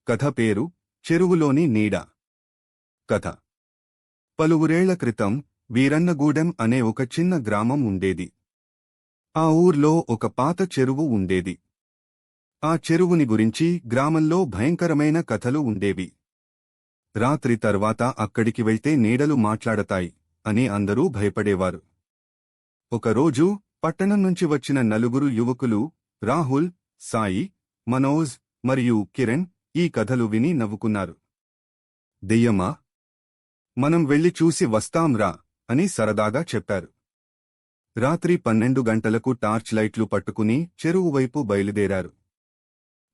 కథ పేరు చెరువులోని నీడ. కథ. పలువురేళ్ల క్రితం వీరన్నగూడెం అనే ఒక చిన్న గ్రామం ఉండేది. ఆ ఊర్లో ఒక పాత చెరువు ఉండేది. ఆ చెరువుని గురించి గ్రామంలో భయంకరమైన కథలు ఉండేవి. రాత్రి తర్వాత అక్కడికి వెళ్తే నీడలు మాట్లాడతాయి అని అందరూ భయపడేవారు. ఒకరోజు పట్టణం నుంచి వచ్చిన నలుగురు యువకులు రాహుల్, సాయి, మనోజ్ మరియు కిరణ్ ఈ కథలు విని నవ్వుకున్నారు. దెయ్యమా? మనం వెళ్లి చూసి వస్తాంరా అని సరదాగా చెప్పారు. రాత్రి 12 గంటలకు టార్చ్ లైట్లు పట్టుకుని చెరువు వైపు బయలుదేరారు.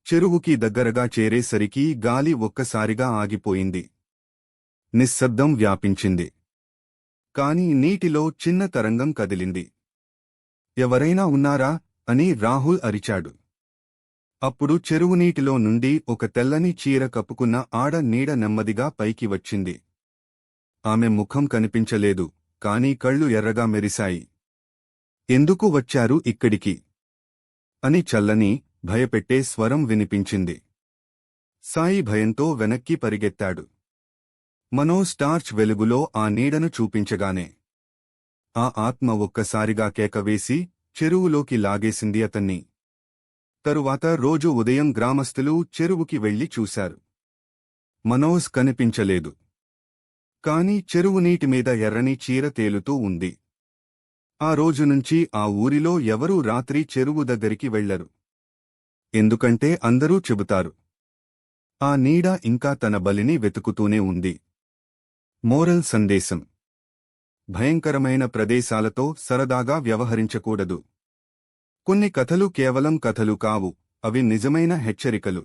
చెరువుకి దగ్గరగా చేరేసరికి గాలి ఒక్కసారిగా ఆగిపోయింది. నిశ్శబ్దం వ్యాపించింది. కాని నీటిలో చిన్న తరంగం కదిలింది. ఎవరైనా ఉన్నారా అని రాహుల్ అరిచాడు. అప్పుడు చెరువునీటిలో నుండి ఒక తెల్లని చీర కప్పుకున్న ఆడ నీడ నెమ్మదిగా పైకి వచ్చింది. ఆమె ముఖం కనిపించలేదు, కాని కళ్ళు ఎర్రగా మెరిశాయి. ఎందుకు వచ్చారు ఇక్కడికి అని చల్లని, భయపెట్టే స్వరం వినిపించింది. సాయి భయంతో వెనక్కి పరిగెత్తాడు. మనోజ్ టార్చ్ వెలుగులో ఆ నీడను చూపించగానే ఆ ఆత్మ ఒక్కసారిగా కేకవేసి చెరువులోకి లాగేసింది అతన్ని. తరువాత రోజు ఉదయం గ్రామస్తులు చెరువుకి వెళ్లి చూశారు. మనోజ్ కనిపించలేదు. కాని చెరువు నీటిమీద ఎర్రని చీర తేలుతూ ఉంది. ఆ రోజునుంచి ఆ ఊరిలో ఎవరూ రాత్రి చెరువు దగ్గరికి వెళ్లరు. ఎందుకంటే అందరూ చెబుతారు, ఆ నీడ ఇంకా తన బలిని వెతుకుతూనే ఉంది. మోరల్ సందేశం: భయంకరమైన ప్రదేశాలతో సరదాగా వ్యవహరించకూడదు. కొన్ని కథలు కేవలం కథలు కావు, అవి నిజమైన హెచ్చరికలు.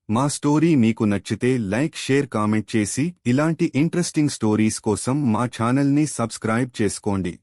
మా స్టోరీ మీకు నచ్చితే లైక్, షేర్, కామెంట్ చేసి ఇలాంటి ఇంట్రెస్టింగ్ స్టోరీస్ కోసం మా ఛానల్ని సబ్స్క్రైబ్ చేసుకోండి.